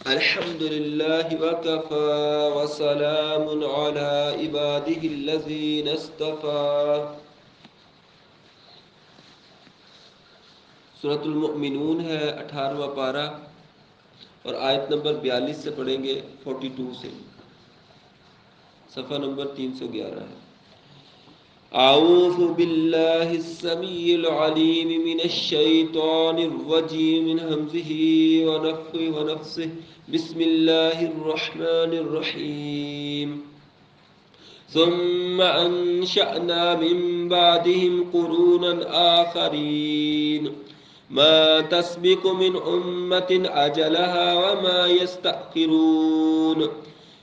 الحمد لله وكفى وسلام على عباده الذين اصطفى. سورۃ المؤمنون ہے 18واں پارہ اور آیت نمبر 42 سے پڑھیں گے 42 سے. صفحہ نمبر 311 ہے. اعوذ باللہ السمیع العلیم من الشیطان الرجیم من همزه ونفخه ونفثه. بسم اللہ الرحمن الرحیم. ثم انشأنا من بعدهم قرونا آخرین ما تسبق من أمة أجلها وما يستأخرون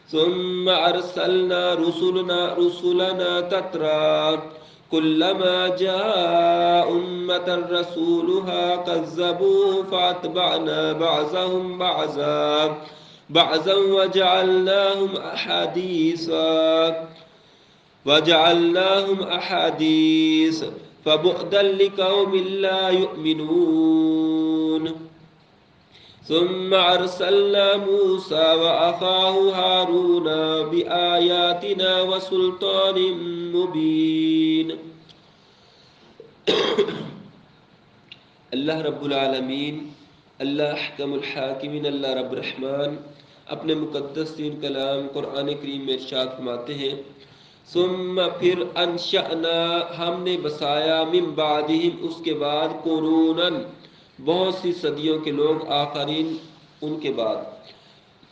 ثم أرسلنا رسلنا تترى كلما جاء أمة رسولها كذبوه فأتبعنا بعضا وجعلناهم أحاديث فبعدا لقوم لا يؤمنون. ثم أرسلنا موسى وأخاه هارون بآياتنا وسلطان مبين. اللہ رب العالمین، اللہ احکم الحاکمین، اللہ رب الرحمن اپنے مقدس تین کلام قرآن کریم میں ارشاد فرماتے ہیں، ثم پھر انشأنا ہم نے بسایا، من بعدہم اس کے بعد، قروناً بہت سی صدیوں کے لوگ، آخرین ان کے بعد،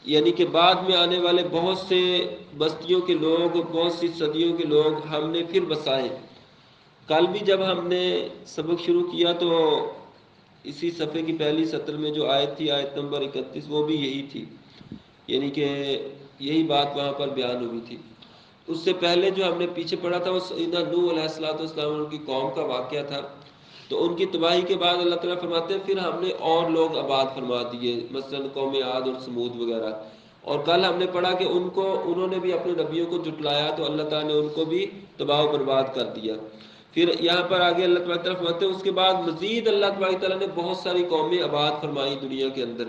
یعنی کہ بعد میں آنے والے بہت سے بستیوں کے لوگ، بہت سی صدیوں کے لوگ ہم نے پھر بسائے. کل بھی جب ہم نے سبق شروع کیا تو اسی صفحے کی پہلی سطر میں جو آیت تھی، آیت نمبر 31، وہ بھی یہی تھی، یعنی کہ یہی بات وہاں پر بیان ہوئی تھی. اس سے پہلے جو ہم نے پیچھے پڑھا تھا وہ سیدنا نوح علیہ السلام ان کی قوم کا واقعہ تھا. تو ان کی تباہی کے بعد اللہ تعالیٰ فرماتے ہیں پھر ہم نے اور لوگ آباد فرما دیے، مثلا قوم عاد اور سمود وغیرہ. اور کل ہم نے پڑھا کہ انہوں نے بھی اپنے نبیوں کو جھٹلایا تو اللہ تعالیٰ نے ان کو بھی تباہ و برباد کر دیا. پھر یہاں پر آگے اللہ تبارک تعالیٰ فرماتے ہیں اس کے بعد مزید اللہ تبارک تعالیٰ نے بہت ساری قومیں آباد فرمائی دنیا کے اندر،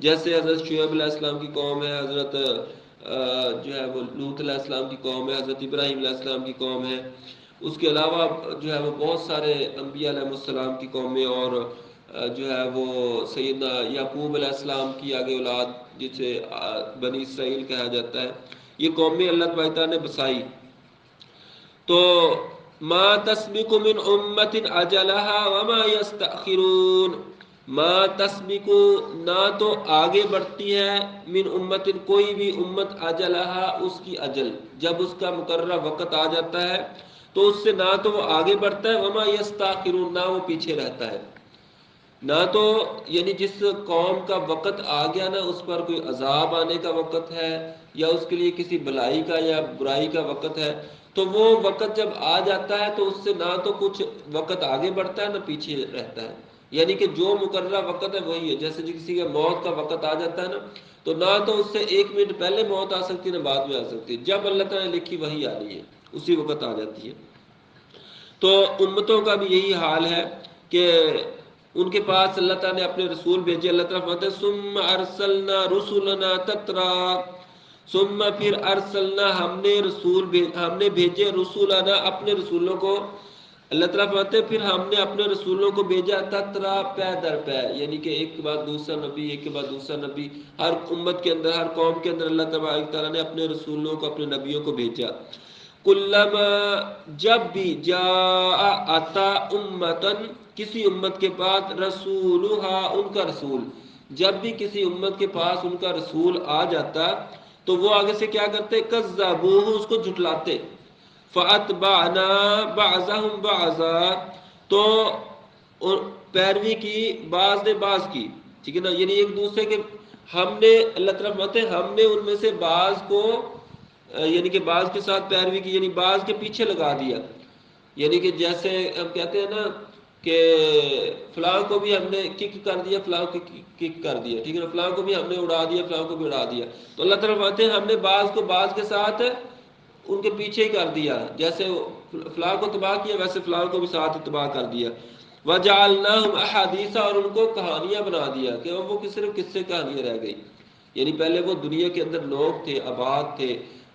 جیسے حضرت شعیب علیہ السلام کی قوم ہے، حضرت جو ہے وہ لوط علیہ السلام کی قوم ہے، حضرت ابراہیم علیہ السلام کی قوم ہے. اس کے علاوہ جو ہے وہ بہت سارے انبیاء علیہ السلام کی قومیں، اور جو ہے وہ سیدنا یعقوب علیہ السلام کی آگے اولاد جسے بنی اسرائیل کہا جاتا ہے، یہ قومیں اللہ تبارک تعالیٰ نے بسائی. تو ما تسبق من امت اجلها وما يستأخرون، ما تسبق نہ تو آگے بڑھتی ہے، من امت کوئی بھی امت، اجلہا اس کی اجل، جب اس کا مقررہ وقت آ جاتا ہے تو اس سے نہ تو وہ آگے بڑھتا ہے، وما یستاخرون نہ وہ پیچھے رہتا ہے. نہ تو یعنی جس قوم کا وقت آ گیا نا اس پر کوئی عذاب آنے کا وقت ہے یا اس کے لیے کسی بلائی کا یا برائی کا وقت ہے، تو وہ وقت جب آ جاتا ہے تو اس سے نہ تو کچھ وقت آگے بڑھتا ہے نہ پیچھے رہتا ہے. یعنی کہ جو مقررہ وقت ہے وہی ہے. جیسے کسی کا موت کا وقت آ جاتا ہے نا تو نہ تو اس سے 1 منٹ پہلے موت آ سکتی ہے نہ بعد میں آ سکتی ہے، جب اللہ تعالیٰ نے لکھی وہی آ رہی ہے اسی وقت آ جاتی ہے. تو امتوں کا بھی یہی حال ہے کہ ان کے پاس اللہ تعالیٰ نے اپنے رسول بھیجے. اللہ تعالیٰ فرماتے ہیں ثم ارسلنا رسلنا تترا، ثم پھر ارسلنا ہم نے بھیجے رسولنا اپنے رسولوں کو. اللہ تعالیٰ فرماتے ہیں پھر ہم نے اپنے رسولوں کو بھیجا تترا، پے در پے، یعنی کہ ایک کے بعد دوسرا نبی، ایک کے بعد دوسرا نبی. ہر امت کے اندر، ہر قوم کے اندر اللہ تعالیٰ نے اپنے رسولوں کو، اپنے نبیوں کو بھیجا. کلما جب بھی، جاء آتا، امتن کسی امت کے پاس، رسولہا ان کا رسول، جب بھی کسی امت کے پاس ان کا رسول آ جاتا تو وہ آگے سے کیا کرتے، کذبوہ اس کو جھٹلاتے، فاتبعنا بعضهم بعضا تو پیروی کی بعض نے بعض کی، ٹھیک ہے نا، یعنی ایک دوسرے کے ہم نے، اللہ تعالیٰ فرماتے ہیں ہم نے ان میں سے بعض کو، یعنی کہ بعض کے ساتھ پیروی کی، یعنی بعض کے پیچھے لگا دیا. یعنی کہ جیسے ہم کہتے ہیں نا کہ فلاں کو بھی ہم نے کک کر دیا، فلاں کو کک کر دیا، ٹھیک ہے نا، فلاں کو بھی ہم نے اڑا دیا، فلاں کو بھی اڑا دیا. تو اللہ تعالیٰ فرماتے ہیں ہم نے بعض کو بعض کے ساتھ ان کے پیچھے ہی کر دیا، جیسے فلاں کو تباہ کیا ویسے فلاں کو بھی ساتھ تباہ کر دیا. وجعلناہم احادیث، اور ان کو کہانیاں بنا دیا کہ وہ صرف قصے کہانیاں رہ گئی. یعنی پہلے وہ دنیا کے اندر لوگ تھے، آباد تھے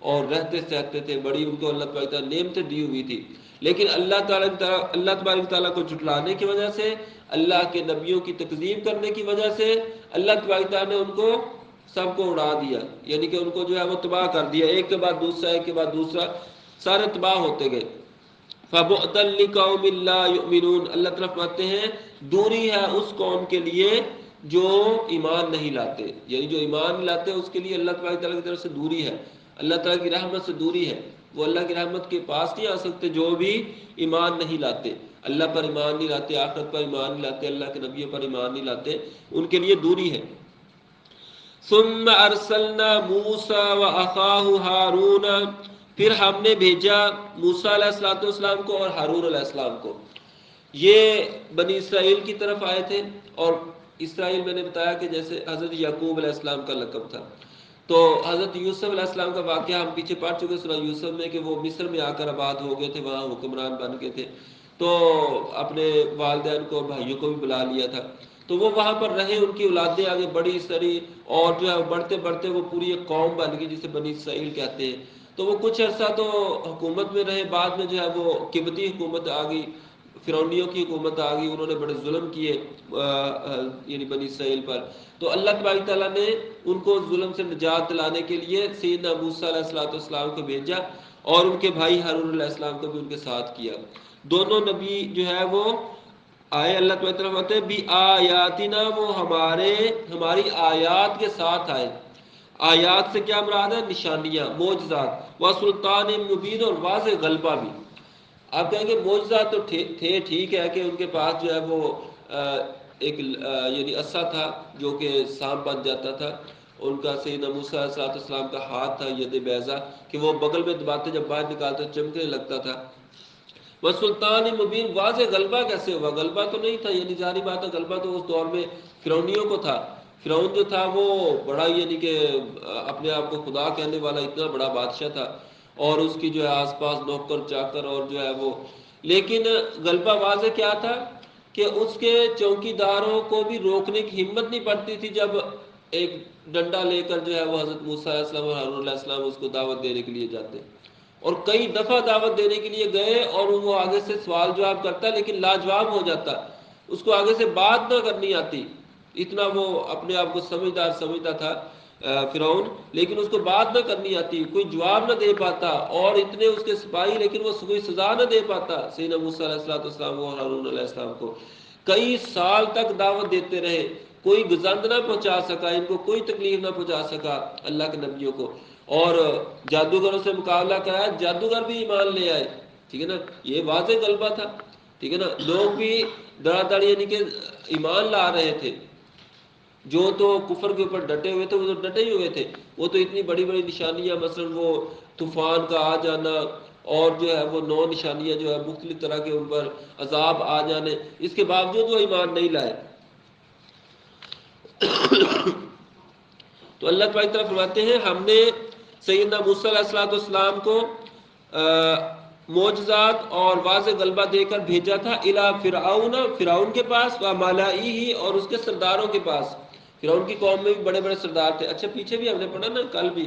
اور رہتے سہتے تھے، بڑی ان کو اللہ تبارک تعالیٰ نے نعمتیں دی ہوئی تھی، لیکن اللہ تبارک تعالیٰ کو جھٹلانے کی وجہ سے، اللہ کے نبیوں کی تکذیب کرنے کی وجہ سے اللہ تبارک تعالیٰ نے ان کو سب کو اڑا دیا، یعنی کہ ان کو جو ہے وہ تباہ کر دیا، ایک کے بعد دوسرا، ایک کے بعد دوسرا، سارے تباہ ہوتے گئے۔ فَبُعْدًا لِقَوْمٍ لَّا يُؤْمِنُونَ، اللہ تعالیٰ فرماتے ہیں دوری ہے اس قوم کے لیے جو ایمان نہیں لاتے، یعنی جو ایمان نہیں لاتے اس کے لیے اللہ تبارک تعالیٰ کی طرف سے دوری ہے، اللہ تعالیٰ کی رحمت سے دوری ہے، وہ اللہ کی رحمت کے پاس نہیں آ سکتے جو بھی ایمان نہیں لاتے، اللہ پر ایمان نہیں لاتے، آخرت پر ایمان نہیں لاتے، اللہ کے نبیوں پر ایمان نہیں لاتے، ان کے لیے دوری ہے۔ ثم ارسلنا موسیٰ واخاہ ہارون، پھر ہم نے بھیجا موسیٰ علیہ السلام کو اور ہارون علیہ السلام کو، یہ بنی اسرائیل کی طرف آئے تھے، اور اسرائیل میں نے بتایا کہ جیسے حضرت یعقوب علیہ السلام کا لقب تھا، تو حضرت یوسف علیہ السلام کا واقعہ ہم پیچھے پڑھ چکے سورہ یوسف میں کہ وہ مصر میں آ کر آباد ہو گئے تھے، وہاں حکمران بن گئے تھے، تو اپنے والدین کو، بھائیوں کو بھی بلا لیا تھا، تو وہ وہاں پر رہے، ان کی اولادیں آگے بڑی سری، اور جو ہے بڑھتے بڑھتے وہ پوری ایک قوم بن گئی جسے بنی اسرائیل کہتے ہیں، تو وہ کچھ عرصہ تو حکومت میں رہے، بعد میں جو ہے وہ قبطی حکومت آ گئی، فرعونیوں کی حکومت آ گئی، انہوں نے بڑے ظلم کیے یعنی بنی اسرائیل پر، تو اللہ تبارک تعالیٰ نے ان کو ظلم سے نجات دلانے کے لیے سیدنا موسیٰ علیہ السلام کو بھیجا، اور ان کے بھائی ہارون علیہ السلام کو بھی ان کے ساتھ کیا، دونوں نبی جو ہے وہ آئے، اللہ تعالیٰ فرماتے ہیں بھی آیاتنا، وہ ہماری آیات کے ساتھ آئے، آیات سے کیا مراد ہے؟ نشانیاں، معجزات، و سلطان مبین، اور واضح غلبہ بھی۔ آپ کہیں گے معجزات تو تھے، ٹھیک ہے کہ ان کے پاس جو ہے وہ ایک یعنی عصا تھا جو کہ سانپ بن جاتا تھا، ان کا سیدنا موسیٰ علیہ السلام کا ہاتھ تھا ید بیضا کہ وہ بغل میں دباتے جب باہر نکالتے چمکنے لگتا تھا، وہ سلطان مبین، واضح غلبہ کیسے ہوا؟ غلبہ تو نہیں تھا، یعنی ظاہری بات ہے غلبہ تو اس دور میں فرعونیوں کو تھا، فرعون جو تھا وہ بڑا یعنی کہ اپنے آپ کو خدا کہنے والا اتنا بڑا بادشاہ تھا، اور اس کی جو ہے آس پاس نوکر چاکر اور جو ہے وہ، لیکن غلبہ واضح کیا تھا کہ اس کے چوکی داروں کو بھی روکنے کی ہمت نہیں پڑتی تھی جب ایک ڈنڈا لے کر جو ہے وہ حضرت موسیٰ علیہ السلام اور ہارون علیہ السلام اس کو دعوت دینے کے لیے جاتے، اور کئی دفعہ دعوت دینے کے لیے گئے اور وہ آگے سے سوال جواب کرتا لیکن لاجواب ہو جاتا، اس کو آگے سے بات نہ کرنی آتی، اتنا وہ اپنے آپ کو سمجھدار سمجھتا تھا فرعون، لیکن اس کو بات نہ کرنی آتی، کوئی جواب نہ دے پاتا، اور اتنے اس کے سپاہی لیکن وہ کوئی سزا نہ دے پاتا سیدنا موسیٰ علیہ السلام اور ہارون علیہ السلام کو، کئی سال تک دعوت دیتے رہے، کوئی گزند نہ پہنچا سکا، ان کو کوئی تکلیف نہ پہنچا سکا اللہ کے نبیوں کو، اور جادوگروں سے مقابلہ کرایا، جادوگر بھی ایمان لے آئے، ٹھیک ہے نا، یہ واضح غلبہ تھا، ٹھیک ہے نا، لوگ بھی دڑا دڑ یعنی کہ ایمان لا رہے تھے، جو تو کفر کے اوپر ڈٹے ہوئے تھے وہ تو ڈٹے ہی ہوئے تھے، وہ تو اتنی بڑی بڑی نشانیاں، مثلا وہ طوفان کا آ جانا، اور جو ہے وہ 9 نشانیاں جو ہے مختلف طرح کے ان پر عذاب آ جانے، اس کے باوجود وہ ایمان نہیں لائے۔ تو اللہ تعالیٰ کی طرف فرماتے ہیں ہم نے سیدنا موسیٰ علیہ السلام کو معجزات اور واضح غلبہ دے کر بھیجا تھا الی فرعون، فرعون کے پاس، و ملائہ، اور اس کے سرداروں کے پاس، فرعون کی قوم میں بھی بڑے بڑے سردار تھے، اچھا پیچھے بھی ہم نے پڑھا نا کل بھی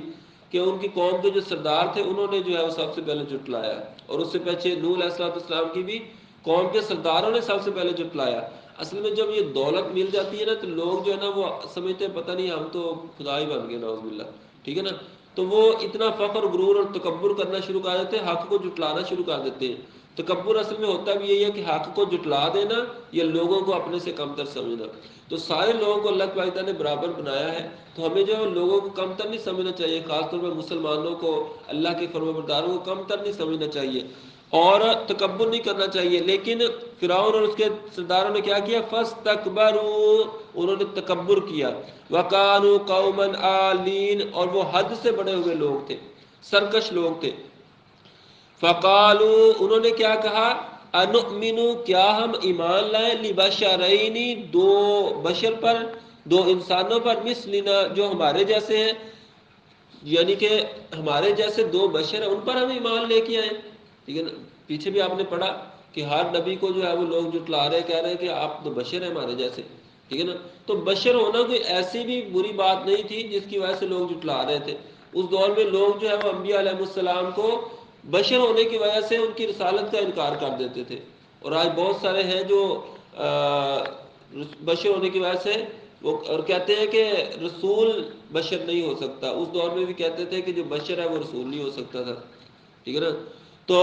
کہ ان کی قوم کے جو سردار تھے انہوں نے جو ہے وہ سب سے پہلے جھٹلایا، اور اس سے پہلے نوح علیہ السلام کی بھی قوم کے سرداروں نے سب سے پہلے جھٹلایا۔ اصل میں جب یہ دولت مل جاتی ہے نا تو لوگ جو ہے نا وہ سمجھتے ہیں پتہ نہیں ہم تو خدا ہی بن گئے نعوذ باللہ، ٹھیک ہے نا، تو وہ اتنا فخر غرور اور تکبر کرنا شروع کر دیتے ہیں، حق کو جھٹلانا شروع کر دیتے ہیں۔ تکبر اصل میں ہوتا بھی یہی ہے کہ حق کو جھٹلا دینا یا لوگوں کو اپنے سے کمتر سمجھنا، تو سارے لوگوں کو اللہ تعالیٰ نے برابر بنایا ہے، تو ہمیں جو لوگوں کو کمتر نہیں سمجھنا چاہیے، خاص طور پر مسلمانوں کو، اللہ کے فرمانبرداروں کو کمتر نہیں سمجھنا چاہیے اور تکبر نہیں کرنا چاہیے۔ لیکن فرعون اور اس کے سرداروں نے کیا کیا؟ فاستکبروا، انہوں نے تکبر کیا، وکانوا قوما عالین، اور وہ حد سے بڑے ہوئے لوگ تھے، سرکش لوگ تھے۔ فقالوا، انہوں نے کیا کہا؟ انؤمن، کیا ہم ایمان لائیں، لبشرین، 2 بشر پر، 2 انسانوں پر، مثلنا، جو ہمارے جیسے ہیں، یعنی کہ ہمارے جیسے 2 بشر ہیں ان پر ہم ایمان لے کے آئیں، ٹھیک ہے نا، پیچھے بھی آپ نے پڑھا کہ ہر نبی کو جو ہے وہ لوگ جھٹلا رہے، کہہ رہے ہیں کہ آپ تو بشر ہیں ہمارے جیسے، ٹھیک ہے نا. تو بشر ہونا کوئی ایسی بھی بری بات نہیں تھی جس کی وجہ سے لوگ جھٹلا رہے تھے. اس دور میں لوگ جو ہے وہ انبیاء علیہ السلام کو بشر ہونے کی وجہ سے ان کی رسالت کا انکار کر دیتے تھے. اور آج بہت سارے ہیں جو بشر ہونے کی وجہ سے وہ اور کہتے ہیں کہ رسول بشر نہیں ہو سکتا. اس دور میں بھی کہتے تھے کہ جو بشر ہے وہ رسول نہیں ہو سکتا تھا. ٹھیک ہے نا. تو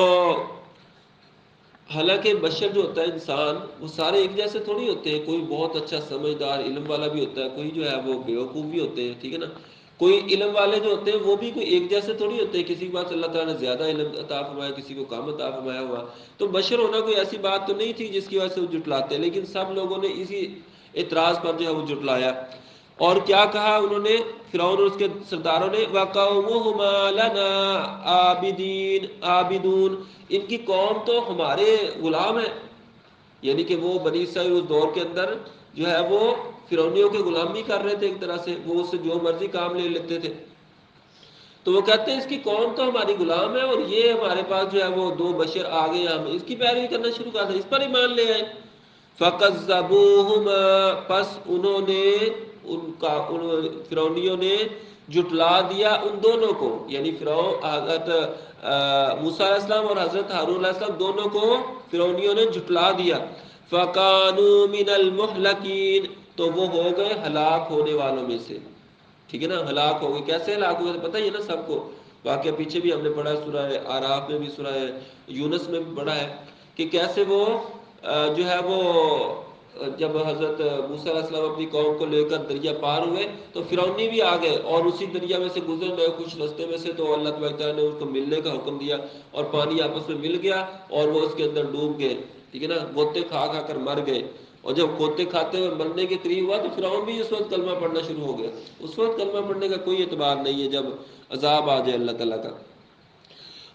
حالانکہ بشر جو ہوتا ہے انسان وہ سارے ایک جیسے تھوڑی ہوتے ہیں. کوئی بہت اچھا سمجھدار علم والا بھی ہوتا ہے, کوئی جو ہے وہ بیوقوف بھی ہوتے ہیں. ٹھیک ہے نا. کوئی علم والے جو ہوتے ہیں وہ بھی کوئی ایک جیسے تھوڑی ہوتے ہیں. کسی کے پاس اللہ تعالیٰ نے زیادہ علم عطا فرمایا, کسی کو کم عطا فرمایا ہوا. تو بشر ہونا کوئی ایسی بات تو نہیں تھی جس کی وجہ سے وہ جھٹلاتے, لیکن سب لوگوں نے اسی اعتراض پر جو ہے وہ جھٹلایا. اور کیا کہا انہوں نے, فرعون اور اس کے سرداروں نے, وَقَوْمُهُمَا لَنَا عَابِدُونَ, ان کی قوم تو ہمارے غلام ہے. یعنی کہ وہ بنی اسرائیل اس دور کے اندر جو ہے وہ فرعونیوں کے غلامی کر رہے تھے ایک طرح سے, وہ اس سے جو مرضی کام لے لیتے تھے. تو وہ کہتے ہیں اس کی قوم تو ہماری غلام ہے اور یہ ہمارے پاس جو ہے وہ دو بشر آ گئے, ہم اس کی پیروی کرنا شروع کر دیں, اس پر ایمان لے آئے. فَكَذَّبُوهُمَا, پس انہوں نے فرعونیوں نے جھٹلا دیا ان دونوں کو, یعنی فرعون حضرت موسیٰ علیہ السلام اور حضرت ہارون علیہ السلام دونوں کو فرعونیوں نے جھٹلا دیا. فَكَانُوا مِنَ الْمُحْلَقِينَ, تو وہ ہو گئے ہلاک ہونے والوں میں سے. ٹھیک ہے نا. ہلاک ہو گئے, کیسے ہلاک ہو گئے پتہ ہی ہے نا سب کو. واقعہ پیچھے بھی ہم نے پڑھا, سورہ اعراف میں بھی, سورہ یونس میں بھی پڑھا ہے کہ کیسے وہ جو ہے وہ جب حضرت موسیٰ علیہ السلام اپنی قوم کو لے کر دریا پار ہوئے تو فرعونی بھی آ گئے اور اسی دریا میں سے گزر گئے کچھ رستے میں سے. تو اللہ تبارک تعالیٰ نے اس کو ملنے کا حکم دیا اور پانی آپس میں مل گیا اور وہ اس کے اندر ڈوب گئے. ٹھیک ہے نا. غوطے کھا کھا کر مر گئے. اور جب غوطے کھاتے ہوئے مرنے کے قریب ہوا تو فرعون بھی اس وقت کلمہ پڑھنا شروع ہو گیا. اس وقت کلمہ پڑھنے کا کوئی اعتبار نہیں ہے جب عذاب آ جائے اللہ تعالیٰ کا.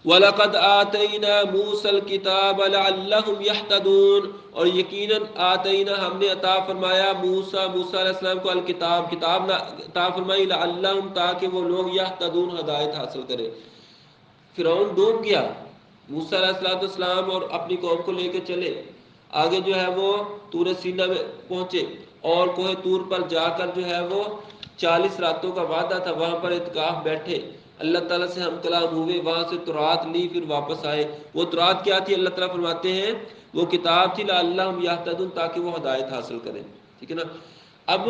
وَلَقَدْ آتَيْنَا مُوسَى الْكِتَابَ لَعَلَّهُمْ يَهْتَدُونَ, اور یقیناً آتینا ہم نے عطا فرمایا موسیٰ علیہ السلام کو الکتاب, کتاب عطا فرمائی, لعلہم تاکہ وہ لوگ یہتدون ہدایت حاصل کرے. فرعون ڈوب گیا, موسیٰ علیہ السلام اور اپنی قوم کو لے کے چلے. آگے جو ہے وہ طور سینا میں پہنچے اور کوہ طور پر جا کر جو ہے وہ 40 راتوں کا وعدہ تھا, وہاں پر اعتکاف بیٹھے, اللہ تعالیٰ سے ہم کلام ہوئے, وہاں سے تورات لی, پھر واپس آئے. وہ تورات کیا تھی اللہ تعالیٰ فرماتے ہیں وہ کتاب تھی لعلہم یہتدون, تاکہ وہ ہدایت حاصل کریں. ٹھیک ہے نا. اب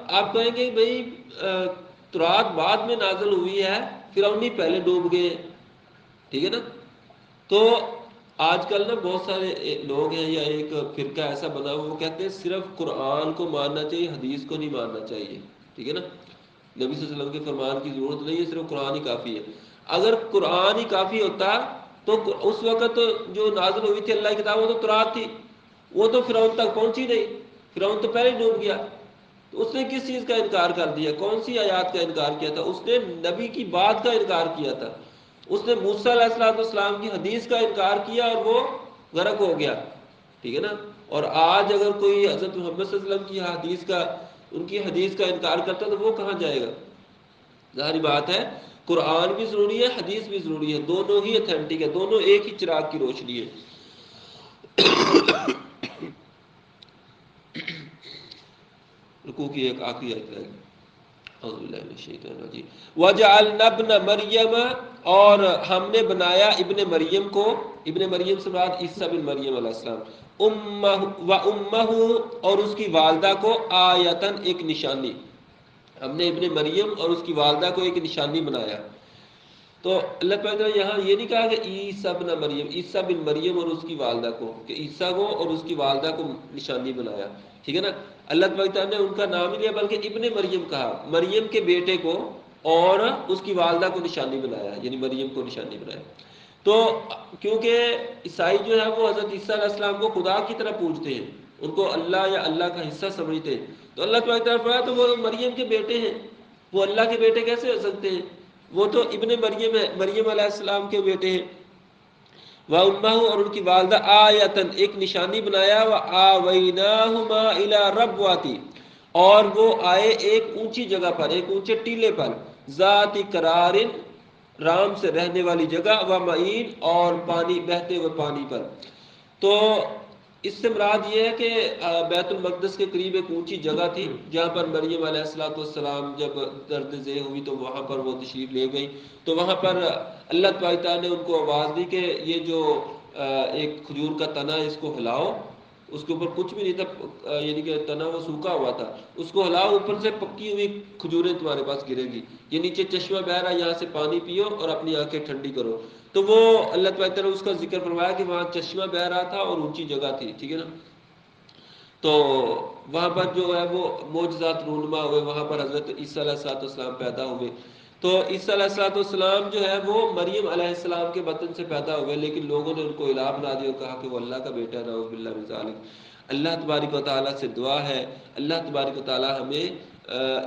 آپ کہیں گے بھئی تورات بعد میں نازل ہوئی ہے, فرعونی پہلے ڈوب گئے. ٹھیک ہے نا. تو آج کل نا بہت سارے لوگ ہیں یا ایک فرقہ ایسا بنا ہوا, وہ کہتے ہیں صرف قرآن کو ماننا چاہیے, حدیث کو نہیں ماننا چاہیے. ٹھیک ہے نا. نبی صلی اللہ علیہ وسلم کے فرمان کی ضرورت نہیں ہے, صرف قرآن ہی کافی ہے. اگر قرآن ہی کافی ہوتا تو اس وقت جو نازل ہوئی تھی اللہ کی کتاب وہ تو تورات تھی, وہ تو فرعون تک پہنچی نہیں. فرعون تو پہلے ڈوب گیا. تو اس نے کس چیز کا انکار کر دیا, کون سی آیات کا انکار کیا تھا؟ اس نے نبی کی بات کا انکار کیا تھا. اس نے موسیٰ علیہ السلام کی حدیث کا انکار کیا اور وہ غرق ہو گیا. ٹھیک ہے نا. اور آج اگر کوئی حضرت محمد صلی اللہ علیہ وسلم کی حدیث کا, ان کی حدیث کا انکار کرتا تو وہ کہاں جائے گا؟ ظاہری بات ہے قرآن بھی ضروری ہے, حدیث بھی ضروری ہے, دونوں ہی اتھینٹک ہے, دونوں ایک ہی چراغ کی روشنی ہے. رکوع کی ایک آخری آیت رہ گئی. اعوذ باللہ من الشیطان الرجیم. وَجَعَلْنَا ابْنَ مَرْيَمَ, اور ہم نے بنایا ابن مریم کو, ابن مریم سے مراد عیسیٰ بن مریم علیہ السلام, وَأُمَّهُ, اور اس کی والدہ کو, آیتاً, ایک نشانی. ہم نے ابن مریم اور اس کی والدہ کو ایک نشانی بنایا. تو اللہ تعالیٰ نے یہاں یہ نہیں کہا کہ عیسیٰ بن مریم, عیسیٰ بن مریم اور اس کی والدہ کو, کہ عیسیٰ کو اور اس کی والدہ کو نشانی بنایا. ٹھیک ہے نا. اللہ تعالیٰ نے ان کا نام ہی لیا بلکہ ابن مریم کہا, مریم کے بیٹے کو اور اس کی والدہ کو نشانی بنایا, یعنی مریم کو نشانی بنایا. تو کیونکہ عیسائی جو ہے وہ حضرت عیسیٰ علیہ السلام کو خدا کی طرح پوجتے ہیں, ان کو اللہ یا اللہ کا حصہ سمجھتے ہیں. تو اللہ تعالیٰ تو وہ مریم کے بیٹے ہیں, وہ اللہ کے بیٹے کیسے ہو سکتے ہیں؟ وہ تو ابن مریم ہے, مریم علیہ السلام کے بیٹے ہیں. وَأُمَّهُ, اور ان کی والدہ, آیتاً, ایک نشانی بنایا. وَآوَيْنَاهُمَا إِلَىٰ رَبْوَةٍ, اور وہ آئے ایک اونچی جگہ پر, ایک اونچے ٹیلے پر, ذات قرار, رام سے رہنے والی جگہ, وَمَعِین, اور پانی, بہتے ہوئے پانی پر. تو اس سے مراد یہ ہے کہ بیت المقدس کے قریب ایک اونچی جگہ تھی جہاں پر مریم علیہ السلام جب درد ذیل ہوئی تو وہاں پر وہ تشریف لے گئی. تو وہاں پر اللہ تبارک تعالیٰ نے ان کو آواز دی کہ یہ جو ایک کھجور کا تنا ہے اس کو ہلاؤ. اس کے اوپر کچھ بھی نہیں تھا، یعنی کہ تنا وہ سوکھا ہوا تھا. اس کو ہلاؤ، اوپر سے پکی ہوئی کھجوریں تمہارے پاس گرے گی. یہ نیچے چشمہ بہ رہا ہے، یہاں سے پانی پیو اور اپنی آنکھیں ٹھنڈی کرو. تو وہ اللہ تعالیٰ نے اس کا ذکر فرمایا کہ وہاں چشمہ بہ رہا تھا اور اونچی جگہ تھی. ٹھیک ہے نا. تو وہاں پر جو ہے وہ معجزات رونما ہوئے. وہاں پر حضرت عیسیٰ علیہ السلام پیدا ہوئے. تو عیسیٰ علیہ السلام جو ہے وہ مریم علیہ السلام کے بطن سے پیدا ہوئے، لیکن لوگوں نے ان کو الہ بنا دیا اور کہا کہ وہ اللہ کا بیٹا ہے. نعوذ باللہ من ذالک. اللہ تبارک و تعالیٰ سے دعا ہے، اللہ تبارک و تعالیٰ ہمیں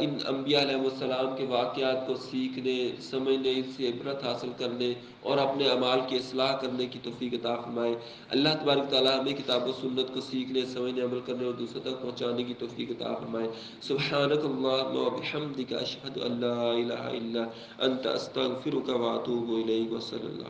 ان انبیاء علیہ السلام کے واقعات کو سیکھنے، سمجھنے، ان سے عبرت حاصل کرنے اور اپنے اعمال کی اصلاح کرنے کی توفیق عطا فرمائے. اللہ تبارک و تعالیٰ ہمیں کتاب و سنت کو سیکھنے، سمجھنے، عمل کرنے اور دوسروں تک پہنچانے کی توفیق عطا فرمائے. سبحانک اللہم و بحمدک، اشہد ان لا الہ الا انت، استغفرک و اتوب الیک. وصلی اللہ